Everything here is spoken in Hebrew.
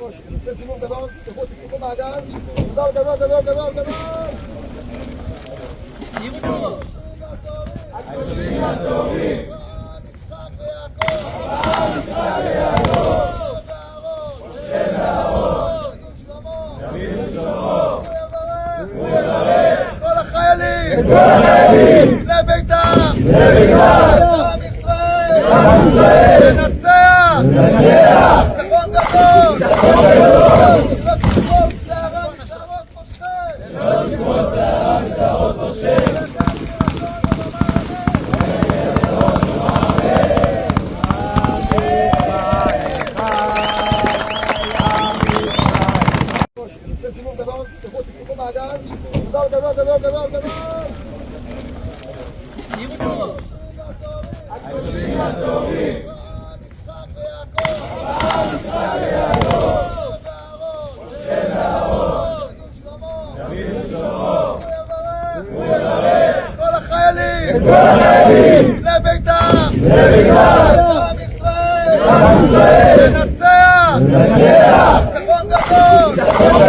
נעשה סיבוב גדול, תיקחו מעגל, גדול, גדול, גדול, גדול, גדול! תהיו פה! הגדולים הטובים! יצחק ויעקב! יצחק ויעקב! משה ואהרון! דוד ושלמה! הוא יברך! כל החיילים! כל החיילים! לביתם! לביתם! עם ישראל! עם ישראל! ננצח! ננצח! ניצחון גדול! ניצחון גדול! שלא תשבור שערה משערות משה! שלא תשבור שערה משערות משה! נעשה סיבוב גדול, תיקחו מעגל, גדול, גדול, גדול, גדול, גדול! תהיו פה! הגדולים הטובים! יצחק ויעקב! יצחק ויעקב! משה ואהרון! דוד ושלמה! הוא יברך! כל החיילים! כל החיילים! לביתם! לביתם! עם ישראל! עם ישראל! ננצח! ננצח! ניצחון גדול! ניצחון